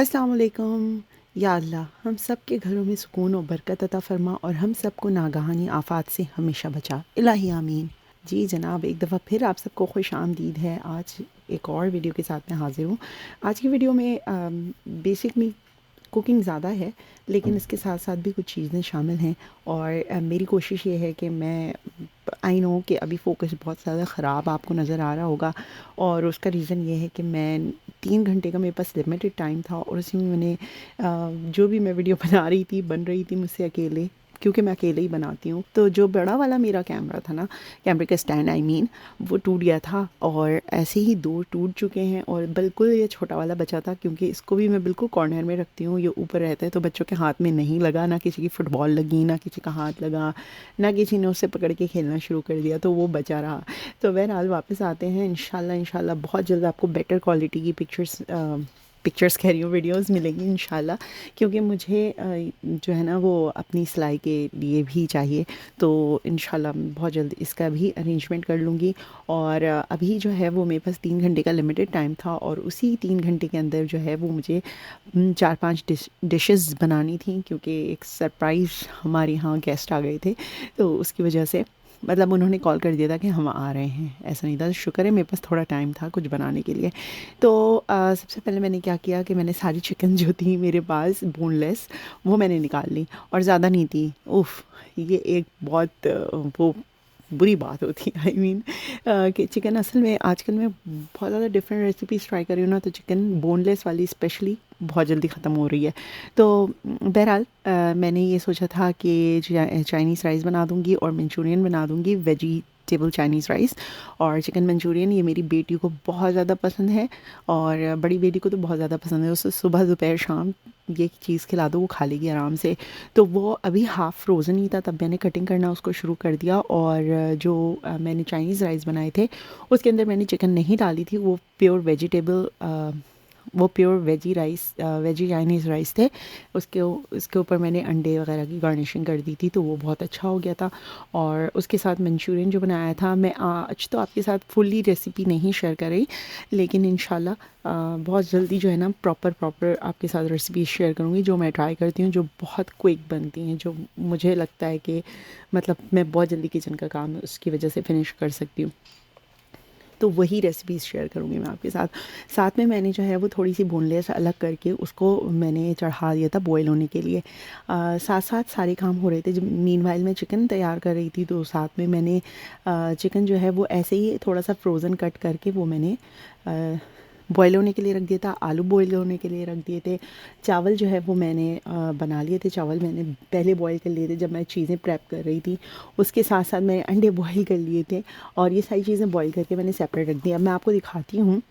अस्सलाम वालेकुम। या अल्लाह हम सब के घरों में सुकून और बरकत अता फ़रमा और हम सबको नागहानी आफ़ात से हमेशा बचा। इलाही आमीन। जी जनाब, एक दफ़ा फिर आप सबको खुश आमदीद है। आज एक और वीडियो के साथ मैं हाज़िर हूँ। आज की वीडियो में बेसिकली कुकिंग ज़्यादा है, लेकिन इसके साथ साथ भी कुछ चीज़ें शामिल हैं और मेरी कोशिश ये है कि मैं आई नो कि अभी फ़ोकस बहुत ज़्यादा ख़राब आपको नज़र आ रहा होगा और उसका रीज़न ये है कि मैं 3 घंटे का मेरे पास लिमिटेड टाइम था और उसी में मैंने जो भी मैं वीडियो बना रही थी बन रही थी मुझसे अकेले, क्योंकि मैं अकेले ही बनाती हूँ। तो जो बड़ा वाला मेरा कैमरा था ना, कैमरे का स्टैंड आई मीन, वो टूट गया था और ऐसे ही 2 टूट चुके हैं और बिल्कुल ये छोटा वाला बचा था, क्योंकि इसको भी मैं बिल्कुल कॉर्नर में रखती हूँ। ये ऊपर रहता है तो बच्चों के हाथ में नहीं लगा, ना किसी की फुटबॉल लगी, ना किसी का हाथ लगा, ना किसी ने उससे पकड़ के खेलना शुरू कर दिया, तो वो बचा रहा। तो बहरहाल वापस आते हैं इंशाल्लाह। इंशाल्लाह बहुत जल्द आपको बेटर क्वालिटी की पिक्चर्स कह रही हूँ, वीडियोस मिलेंगी इंशाल्लाह, क्योंकि मुझे जो है ना वो अपनी सिलाई के लिए भी चाहिए। तो इंशाल्लाह बहुत जल्द इसका भी अरेंजमेंट कर लूँगी। और अभी जो है वो मेरे पास 3 घंटे का लिमिटेड टाइम था और उसी 3 घंटे के अंदर जो है वो मुझे 4-5 डिशेस बनानी थी, क्योंकि एक सरप्राइज़ हमारे यहाँ गेस्ट आ गए थे। तो उसकी वजह से मतलब उन्होंने कॉल कर दिया था कि हम आ रहे हैं, ऐसा नहीं था। शुक्र है मेरे पास थोड़ा टाइम था कुछ बनाने के लिए। तो सबसे पहले मैंने क्या किया कि मैंने सारी चिकन जो थी मेरे पास बोनलेस, वो मैंने निकाल ली और ज़्यादा नहीं थी। उफ़! ये एक बहुत वो बुरी बात होती है, आई मीन कि चिकन असल में आजकल मैं बहुत ज़्यादा डिफरेंट रेसिपीज़ ट्राई कर रही हूँ ना, तो चिकन बोनलेस वाली स्पेशली बहुत जल्दी ख़त्म हो रही है। तो बहरहाल मैंने ये सोचा था कि चाइनीज़ राइस बना दूँगी और मंचूरियन बना दूँगी, वेजिटेबल चाइनीज़ राइस और चिकन मंचूरियन। ये मेरी बेटी को बहुत ज़्यादा पसंद है और बड़ी बेटी को तो बहुत ज़्यादा पसंद है। उसे सुबह दोपहर शाम ये चीज़ खिला दो, वो खा लेगी आराम से। तो वो अभी हाफ़ फ्रोज़न ही था, तब मैंने कटिंग करना उसको शुरू कर दिया। और जो मैंने चाइनीज़ राइस बनाए थे उसके अंदर मैंने चिकन नहीं डाली थी, वो प्योर वेजिटेबल वो pure veggie rice, veggie Chinese rice थे। उसके ऊपर मैंने अंडे वगैरह की गार्निशिंग कर दी थी, तो वो बहुत अच्छा हो गया था। और उसके साथ मंचूरियन जो बनाया था, मैं आज तो आपके साथ फुल्ली रेसिपी नहीं शेयर कर रही, लेकिन इंशाल्लाह बहुत जल्दी जो है ना प्रॉपर आपके साथ रेसिपी शेयर करूँगी, जो मैं ट्राई करती हूँ, जो बहुत क्विक बनती हैं, जो मुझे लगता है कि मतलब मैं बहुत जल्दी किचन का काम उसकी वजह से फिनिश कर सकती हूँ। तो वही रेसिपीज़ शेयर करूँगी मैं आपके साथ। साथ में मैंने जो है वो थोड़ी-सी बोनलेस अलग करके उसको मैंने चढ़ा दिया था बॉयल होने के लिए। साथ-साथ सारे काम हो रहे थे। जब मीनवाइल मैं चिकन तैयार कर रही थी, तो साथ में मैंने चिकन जो है वो ऐसे ही थोड़ा-सा फ्रोज़न कट करके वो मैंने बॉयल होने के लिए रख दिया था। आलू बॉयल होने के लिए रख दिए थे। चावल जो है वो मैंने बना लिए थे। चावल मैंने पहले बॉयल कर लिए थे जब मैं चीज़ें प्रेप कर रही थी। उसके साथ-साथ मैंने अंडे बॉयल कर लिए थे और ये सारी चीज़ें बॉयल करके मैंने सेपरेट रख दी। अब मैं आपको दिखाती हूँ।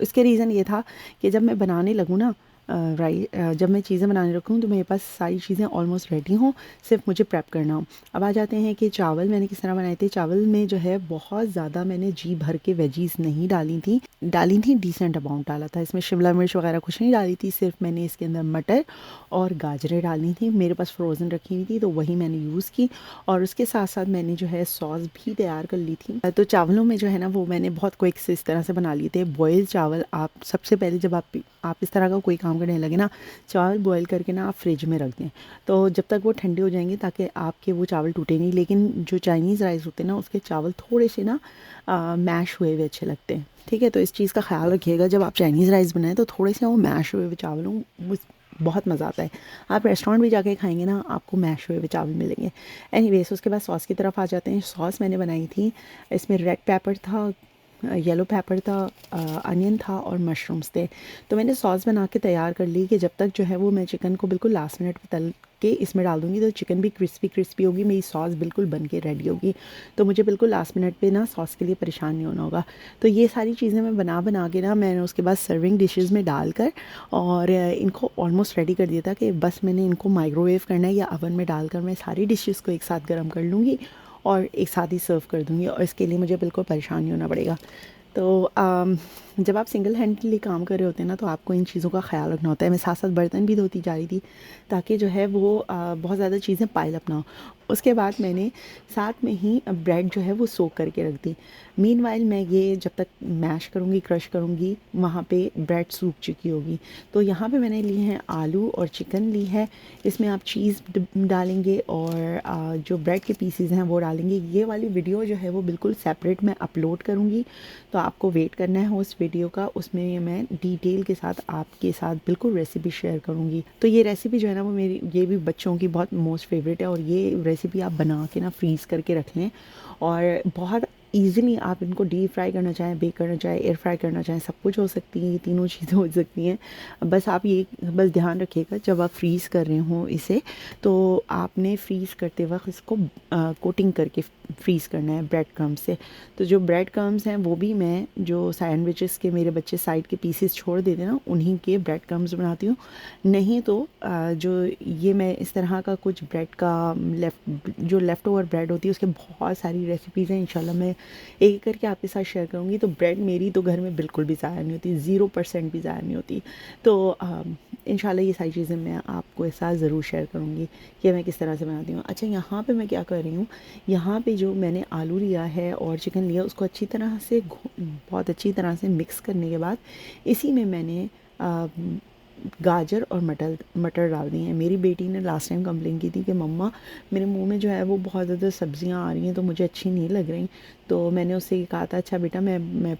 इसके रीज़न ये था कि जब मैं बनाने लगूँ ना, जब मैं चीज़ें बनाने लगूँ तो मेरे पास सारी चीज़ें ऑलमोस्ट रेडी हों, सिर्फ मुझे प्रेप करना हो। अब आ जाते हैं कि चावल मैंने किस तरह बनाए थे। चावल में जो है बहुत ज़्यादा मैंने जी भर के वेजीज़ नहीं डाली थी, डिसेंट अमाउंट डाला था। इसमें शिमला मिर्च वगैरह कुछ नहीं डाली थी, सिर्फ मैंने इसके अंदर मटर और गाजरें डाली थी। मेरे पास फ्रोज़न रखी हुई थी, तो वही मैंने यूज़ की। और उसके साथ-साथ मैंने जो है सॉस भी तैयार कर ली थी। तो चावलों में जो है ना वो मैंने बहुत क्विक से इस तरह से बना लिए थे। बॉयल चावल, आप सबसे पहले जब आप इस तरह का कोई काम करने लगे ना, चावल बॉयल करके ना आप फ्रिज में रख दें, तो जब तक वो ठंडे हो जाएंगे ताकि आपके वो चावल टूटे नहीं। लेकिन जो चाइनीज़ राइस होते हैं ना, उसके चावल थोड़े से ना मैश हुए हुए अच्छे लगते हैं। ठीक है, तो इस चीज़ का ख़्याल रखिएगा जब आप चाइनीज़ राइस बनाएं, तो थोड़े से वो मैश हुए हुए चावल हों, बहुत मज़ा आता है। आप रेस्टोरेंट भी जाके खाएंगे ना, आपको मैश हुए हुए चावल मिलेंगे। एनीवेज, उसके बाद सॉस की तरफ आ जाते हैं। सॉस मैंने बनाई थी, इसमें रेड पेपर था, येलो पेपर था, अनियन था और मशरूम्स थे। तो मैंने सॉस बना के तैयार कर ली कि जब तक जो है वो मैं चिकन को बिल्कुल लास्ट मिनट पे तल के इसमें डाल दूँगी, तो चिकन भी क्रिस्पी होगी, मेरी सॉस बिल्कुल बन के रेडी होगी। तो मुझे बिल्कुल लास्ट मिनट पे ना सॉस के लिए परेशान नहीं होना होगा। तो ये सारी चीज़ें मैं बना के ना मैंने उसके बाद सर्विंग डिशेज़ में डालकर और इनको ऑलमोस्ट रेडी कर दिया था कि बस मैंने इनको माइक्रोवेव करना है या ओवन में डालकर मैं सारी डिशेज़ को एक साथ गर्म कर लूँगी और एक साथ ही सर्व कर दूँगी, और इसके लिए मुझे बिल्कुल परेशान नहीं होना पड़ेगा। तो जब आप सिंगल हैंडली काम कर रहे होते हैं ना, तो आपको इन चीज़ों का ख्याल रखना होता है। मैं साथ-साथ बर्तन भी धोती जा रही थी ताकि जो है वो बहुत ज़्यादा चीज़ें पाइल अप ना हो। उसके बाद मैंने साथ में ही ब्रेड जो है वो सोक करके रख दी। मीनवाइल मैं ये जब तक मैश करूँगी, क्रश करूँगी, वहाँ पे ब्रेड सूख चुकी होगी। तो यहाँ पे मैंने लिए हैं आलू और चिकन ली है। इसमें आप चीज़ डालेंगे और जो ब्रेड के पीसेस हैं वो डालेंगे। ये वाली वीडियो जो है वो बिल्कुल सेपरेट मैं अपलोड करूँगी, तो आपको वेट करना है उस वीडियो का। उसमें मैं डिटेल के साथ आपके साथ बिल्कुल रेसिपी शेयर करूँगी। तो ये रेसिपी जो है ना वो मेरी, ये भी बच्चों की बहुत मोस्ट फेवरेट है, और ये रेसिपी आप बना के ना फ्रीज़ करके रख लें, और बहुत ईज़िली आप इनको डीप फ्राई करना चाहें, बेक करना चाहें, एयर फ्राई करना चाहें, सब कुछ हो सकती है, ये तीनों चीज़ें हो सकती हैं। बस आप ये बस ध्यान रखिएगा जब आप फ्रीज़ कर रहे हों इसे, तो आपने फ्रीज़ करते वक्त इसको कोटिंग करके फ्रीज़ करना है ब्रेड क्रम्स से। तो जो ब्रेड क्रम्स हैं वो भी मैं जो सैंडविचेस के मेरे बच्चे साइड के पीसेस छोड़ देते हैं ना, उन्हीं के ब्रेड क्रम्स बनाती हूँ। नहीं तो जो ये मैं इस तरह का कुछ ब्रेड का लेफ़्ट ओवर ब्रेड होती है उसके बहुत सारी रेसिपीज़ हैं, इंशाल्लाह मैं एक एक करके आपके साथ शेयर करूँगी। तो ब्रेड मेरी तो घर में बिल्कुल भी ज़ाया नहीं होती, 0% भी ज़ाया नहीं होती। तो इंशाल्लाह ये सारी चीज़ें मैं आपको साथ ज़रूर शेयर करूँगी कि मैं किस तरह से बनाती हूँ। अच्छा, यहाँ पे मैं क्या कर रही हूँ, यहाँ पे जो मैंने आलू लिया है और चिकन लिया, उसको अच्छी तरह से बहुत अच्छी तरह से मिक्स करने के बाद इसी में मैंने गाजर और मटर मटर डाल दी हैं। मेरी बेटी ने लास्ट टाइम कंप्लेन की थी कि मम्मा मेरे मुंह में जो है वो बहुत ज़्यादा सब्जियां आ रही हैं, तो मुझे अच्छी नहीं लग रही। तो मैंने उससे कहा था अच्छा बेटा, मैं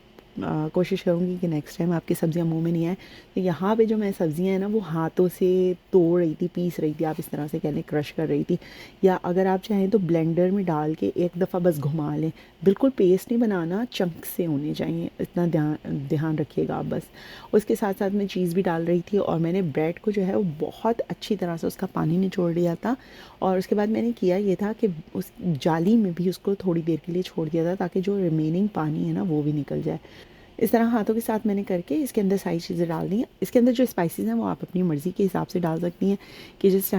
कोशिश करूँगी कि नेक्स्ट टाइम आपकी सब्ज़ियाँ मुंह में नहीं आए। तो यहाँ पे जो मैं सब्ज़ियाँ हैं ना वो हाथों से तोड़ रही थी, पीस रही थी, आप इस तरह से कह लें, क्रश कर रही थी। या अगर आप चाहें तो ब्लेंडर में डाल के एक दफ़ा बस घुमा लें, बिल्कुल पेस्ट नहीं बनाना, चंक से होने चाहिए, इतना ध्यान ध्यान रखिएगा आप बस। उसके साथ साथ मैं चीज़ भी डाल रही थी, और मैंने ब्रेड को जो है वो बहुत अच्छी तरह से उसका पानी निचोड़ लिया था। और उसके बाद मैंने किया ये था कि उस जाली में भी उसको थोड़ी देर के लिए छोड़ दिया था, ताकि जो रिमेनिंग पानी है ना वो भी निकल जाए। इस तरह हाथों के साथ मैंने करके इसके अंदर सारी चीज़ें डाल दी हैं। इसके अंदर जो स्पाइसेस हैं वो आप अपनी मर्ज़ी के हिसाब से डाल सकती हैं कि जिस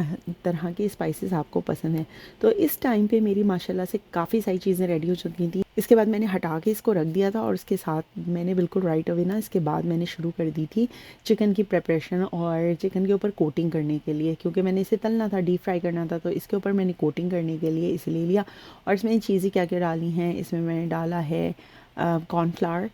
तरह के स्पाइसेस आपको पसंद हैं। तो इस टाइम पे मेरी माशाल्लाह से काफ़ी सारी चीज़ें रेडी हो चुकी थी। इसके बाद मैंने हटा के इसको रख दिया था, और उसके साथ मैंने बिल्कुल राइट अवे ना इसके बाद मैंने शुरू कर दी थी चिकन की प्रिपरेशन, और चिकन के ऊपर कोटिंग करने के लिए, क्योंकि मैंने इसे तलना था, डीप फ्राई करना था, तो इसके ऊपर मैंने कोटिंग करने के लिए इसलिए लिया। और इसमें चीज़ें क्या क्या डाली हैं, इसमें मैंने डाला है कॉर्नफ्लावर,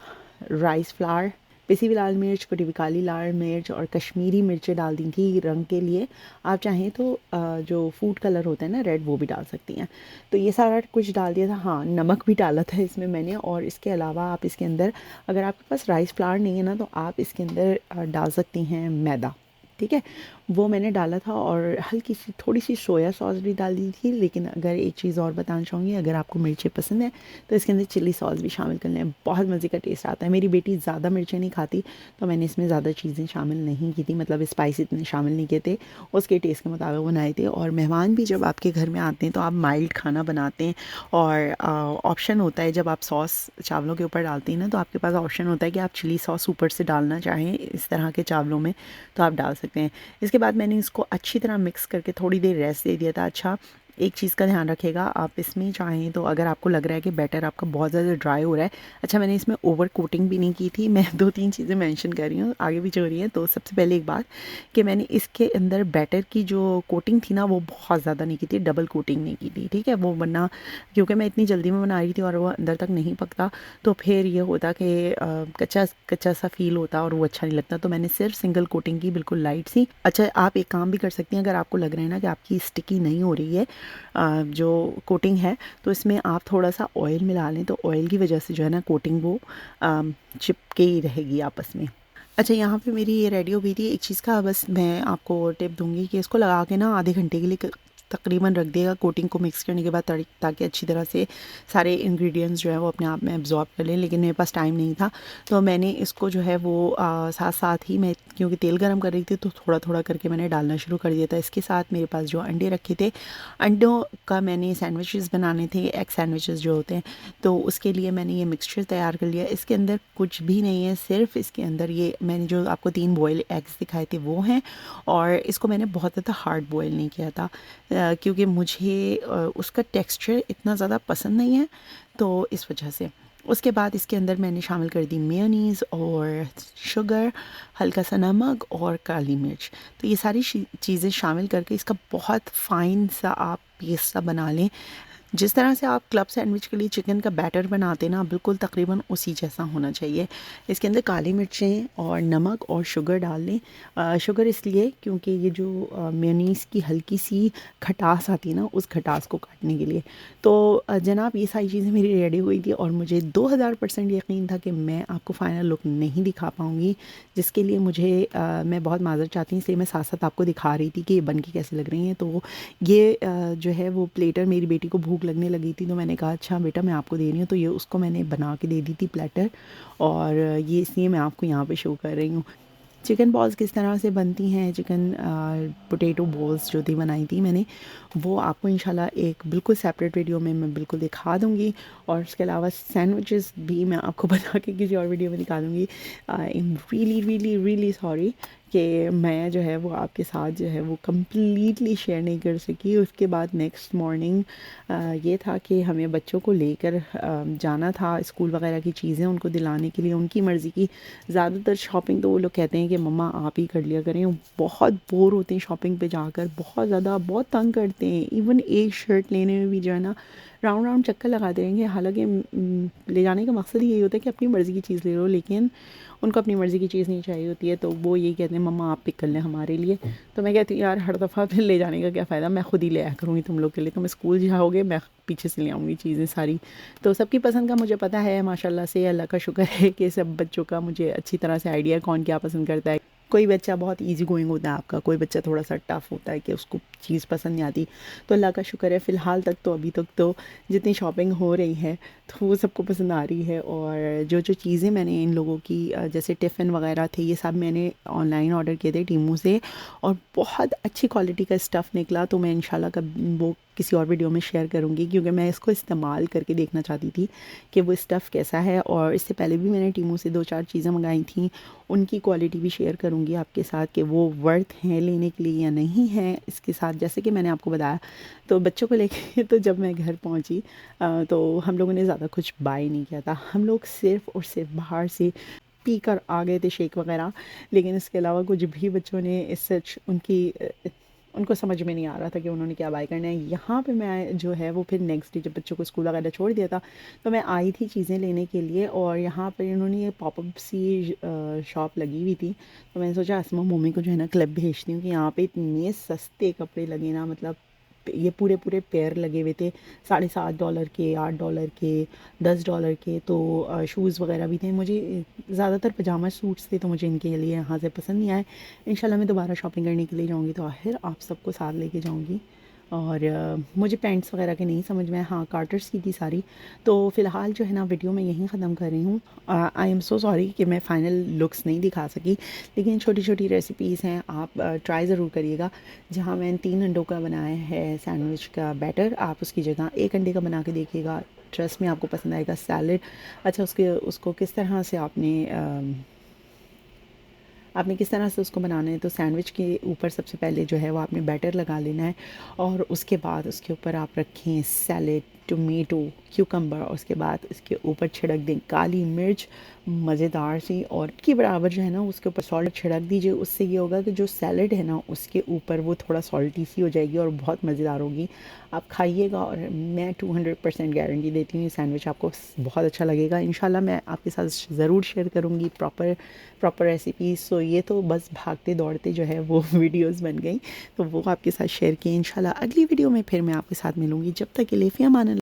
राइस फ्लावर, पिसी हुई लाल मिर्च, कटी हुई काली लाल मिर्च, और कश्मीरी मिर्चें डाल दी थी रंग के लिए। आप चाहें तो जो फूड कलर होता है ना रेड, वो भी डाल सकती हैं। तो ये सारा कुछ डाल दिया था। हाँ, नमक भी डाला था इसमें मैंने। और इसके अलावा आप इसके अंदर, अगर आपके पास राइस फ्लावर नहीं है ना, तो आप इसके अंदर डाल सकती हैं मैदा, ठीक है, वो मैंने डाला था। और हल्की सी थोड़ी सी सोया सॉस भी डाल दी थी। लेकिन अगर एक चीज़ और बताना चाहूँगी, अगर आपको मिर्चें पसंद है तो इसके अंदर चिली सॉस भी शामिल कर लें, बहुत मज़े का टेस्ट आता है। मेरी बेटी ज़्यादा मिर्चें नहीं खाती, तो मैंने इसमें ज़्यादा चीज़ें शामिल नहीं की थी, मतलब स्पाइस इतने शामिल नहीं किए थे, उसके टेस्ट के मुताबिक बनाए थे। और मेहमान भी जब आपके घर में आते हैं तो आप माइल्ड खाना बनाते हैं, और ऑप्शन होता है जब आप सॉस चावलों के ऊपर डालते हैं ना, तो आपके पास ऑप्शन होता है कि आप चिली सॉस ऊपर से डालना चाहें इस तरह के चावलों में, तो आप डाल सकते हैं। इसके बाद मैंने इसको अच्छी तरह मिक्स करके थोड़ी देर रेस्ट दे दिया था। अच्छा, एक चीज़ का ध्यान रखिएगा, आप इसमें चाहें तो, अगर आपको लग रहा है कि बैटर आपका बहुत ज़्यादा ड्राई हो रहा है, अच्छा मैंने इसमें ओवर कोटिंग भी नहीं की थी। मैं 2-3 चीज़ें मेंशन कर रही हूँ, आगे भी जो हो रही है। तो सबसे पहले एक बात कि मैंने इसके अंदर बैटर की जो कोटिंग थी ना वो बहुत ज़्यादा नहीं की थी, डबल कोटिंग नहीं की थी, ठीक है। वो वरना क्योंकि मैं इतनी जल्दी में बना रही थी और वो अंदर तक नहीं पकता, तो फिर ये होता कि कच्चा कच्चा सा फील होता और वो अच्छा नहीं लगता। तो मैंने सिर्फ सिंगल कोटिंग की, बिल्कुल लाइट सी। अच्छा, आप एक काम भी कर सकती हैं, अगर आपको लग रहा है ना कि आपकी स्टिकी नहीं हो रही है जो कोटिंग है, तो इसमें आप थोड़ा सा ऑयल मिला लें, तो ऑयल की वजह से जो है ना कोटिंग वो चिपके ही रहेगी आपस में। अच्छा, यहाँ पे मेरी ये रेडी हो गई थी। एक चीज़ का बस मैं आपको टिप दूँगी कि इसको लगा के ना आधे घंटे के लिए तकरीबन रख दिएगा कोटिंग को मिक्स करने के बाद, ताकि अच्छी तरह से सारे इंग्रेडिएंट्स जो है वो अपने आप में एब्जॉर्ब कर लें। लेकिन मेरे पास टाइम नहीं था, तो मैंने इसको जो है वो साथ साथ ही, मैं क्योंकि तेल गर्म कर रही थी, तो थोड़ा थोड़ा करके मैंने डालना शुरू कर दिया था। इसके साथ मेरे पास जो अंडे रखे थे, अंडों का मैंने सैंडविचेस बनाने थे, एग सैंडविचेस जो होते हैं, तो उसके लिए मैंने ये मिक्सचर तैयार कर लिया। इसके अंदर कुछ भी नहीं है, सिर्फ इसके अंदर ये मैंने जो आपको 3 बॉयल एग्स दिखाए थे वो हैं। और इसको मैंने बहुत ज़्यादा हार्ड बॉयल नहीं किया था, क्योंकि मुझे उसका टेक्सचर इतना ज़्यादा पसंद नहीं है, तो इस वजह से। उसके बाद इसके अंदर मैंने शामिल कर दी मेयोनीज़ और शुगर, हल्का सा नमक और काली मिर्च। तो ये सारी चीज़ें शामिल करके इसका बहुत फ़ाइन सा आप पेस्ट सा बना लें। जिस तरह से आप क्लब सैंडविच के लिए चिकन का बैटर बनाते ना, बिल्कुल तकरीबन उसी जैसा होना चाहिए। इसके अंदर काली मिर्चें और नमक और शुगर डाल लें। शुगर इसलिए क्योंकि ये जो मेयोनीज़ की हल्की सी खटास आती है ना, उस खटास को काटने के लिए। तो जनाब ये सारी चीज़ें मेरी रेडी हुई थी और मुझे 2000% यकीन था कि मैं आपको फ़ाइनल लुक नहीं दिखा पाऊँगी, जिसके लिए मैं बहुत माज़रत चाहती हूँ। इसलिए मैं साथ साथ आपको दिखा रही थी कि ये बन के कैसे लग रही हैं। तो ये जो है वो प्लेटर, मेरी बेटी को भूख लगने लगी थी तो मैंने कहा अच्छा बेटा मैं आपको दे रही हूँ, तो ये उसको मैंने बना के दे दी थी प्लेटर, और ये इसलिए मैं आपको यहाँ पे शो कर रही हूँ। चिकन बॉल्स किस तरह से बनती हैं, चिकन पोटैटो बॉल्स जो थी बनाई थी मैंने, वो आपको इंशाल्लाह एक बिल्कुल सेपरेट वीडियो में मैं बिल्कुल दिखा दूँगी। और उसके अलावा सैंडविचेस भी मैं आपको बना के किसी और वीडियो में दिखा दूँगी। I am really really really sorry कि मैं जो है वो आपके साथ जो है वो कम्प्लीटली शेयर नहीं कर सकी। उसके बाद नेक्स्ट मॉर्निंग ये था कि हमें बच्चों को लेकर जाना था, स्कूल वगैरह की चीज़ें उनको दिलाने के लिए, उनकी मर्ज़ी की। ज़्यादातर शॉपिंग तो वो लोग कहते हैं कि मम्मा आप ही कर लिया करें, बहुत बोर होते हैं शॉपिंग पे जाकर, बहुत ज़्यादा बहुत तंग करते हैं। इवन एक शर्ट लेने में भी जो है ना राउंड राउंड चक्कर लगाते रहेंगे। हालांकि ले जाने का मकसद ही यही होता है कि अपनी मर्ज़ी की चीज़ ले लो, लेकिन उनको अपनी मर्ज़ी की चीज़ नहीं चाहिए होती है, तो वो यही कहते हैं मम्मा आप पिक कर लें हमारे लिए। तो मैं कहती हूँ यार हर दफ़ा फिर ले जाने का क्या फ़ायदा, मैं खुद ही ले आया करूँगी तुम लोग के लिए, तुम स्कूल जाओगे मैं पीछे से ले आऊँगी चीज़ें सारी। तो सबकी पसंद का मुझे पता है माशाल्लाह से, अल्लाह का शुक्र है कि सब बच्चों का मुझे अच्छी तरह से आइडिया है कौन क्या पसंद करता है। कोई बच्चा बहुत ईज़ी गोइंग होता है आपका, कोई बच्चा थोड़ा सा टफ़ होता है कि उसको चीज़ पसंद नहीं आती। तो अल्लाह का शुक्र है फ़िलहाल तक तो अभी तक तो जितनी शॉपिंग हो रही है तो वो सबको पसंद आ रही है। और जो जो चीज़ें मैंने इन लोगों की जैसे टिफ़िन वगैरह थे ये सब मैंने ऑनलाइन ऑर्डर किए थे टीमू से, और बहुत अच्छी क्वालिटी का स्टफ़ निकला। तो मैं इंशाल्लाह कब वो किसी और वीडियो में शेयर करूँगी, क्योंकि मैं इसको इस्तेमाल करके देखना चाहती थी कि वो स्टफ़ कैसा है। और इससे पहले भी मैंने टीमू से 2-4 चीज़ें मंगाई थी, उनकी क्वालिटी भी शेयर करूँगी आपके साथ कि वो वर्थ हैं लेने के लिए या नहीं है। इसके साथ जैसे कि मैंने आपको बताया, तो बच्चों को लेके तो जब मैं घर पहुँची तो हम लोगों ने ज़्यादा कुछ बाय नहीं किया था। हम लोग सिर्फ़ और सिर्फ बाहर से पी कर आ गए थे शेक वग़ैरह, लेकिन इसके अलावा कुछ भी बच्चों ने इस सच उनको समझ में नहीं आ रहा था कि उन्होंने क्या बाय करना है। यहाँ पे मैं जो है वो फिर नेक्स्ट डे जब बच्चों को स्कूल वगैरह छोड़ दिया था, तो मैं आई थी चीज़ें लेने के लिए, और यहाँ पे इन्होंने ये पॉपअप सी शॉप लगी हुई थी। तो मैंने सोचा असमा मम्मी को जो है ना क्लब भेजती हूँ कि यहाँ पे इतने सस्ते कपड़े लगे ना, मतलब ये पूरे पूरे पेयर लगे हुए थे $7.5 के, $8 के, $10 के। तो शूज़ वगैरह भी थे। मुझे ज़्यादातर पजामा सूट्स थे तो मुझे इनके लिए यहाँ से पसंद नहीं आए। इंशाल्लाह मैं दोबारा शॉपिंग करने के लिए जाऊँगी तो आखिर आप सबको साथ लेके जाऊँगी। और मुझे पैंट्स वगैरह के नहीं समझ में आए, हाँ कार्टर्स की थी सारी। तो फ़िलहाल जो है ना वीडियो मैं यहीं ख़त्म कर रही हूँ। आई एम सो सॉरी कि मैं फ़ाइनल लुक्स नहीं दिखा सकी, लेकिन छोटी छोटी रेसिपीज़ हैं, आप ट्राई ज़रूर करिएगा। जहाँ मैंने 3 अंडों का बनाया है सैंडविच का बैटर, आप उसकी जगह 1 अंडे का बना के देखिएगा, ट्रस्ट में आपको पसंद आएगा। सैलड, अच्छा उसको किस तरह से आपने किस तरह से उसको बनाना है, तो सैंडविच के ऊपर सबसे पहले जो है वो आपने बैटर लगा लेना है, और उसके बाद उसके ऊपर आप रखें सैलेड, टोमेटो, क्यूकम्बर, और उसके बाद इसके ऊपर छिड़क दें काली मिर्च मज़ेदार सी, और की बराबर जो है ना उसके ऊपर सॉल्ट छिड़क दीजिए। उससे ये होगा कि जो सैलड है ना उसके ऊपर वो थोड़ा सॉल्टी सी हो जाएगी और बहुत मज़ेदार होगी। आप खाइएगा और मैं 200% गारंटी देती हूँ ये सैंडविच आपको बहुत अच्छा लगेगा। इंशाल्लाह मैं आपके साथ ज़रूर शेयर करूँगी प्रॉपर प्रॉपर रेसिपीज़। सो ये तो बस भागते दौड़ते जो है वो वीडियोस बन गई, तो वो आपके साथ शेयर की। इंशाल्लाह अगली वीडियो में फिर मैं आपके साथ मिलूँगी। जब तक के लिए फ़ी अमान अल्लाह।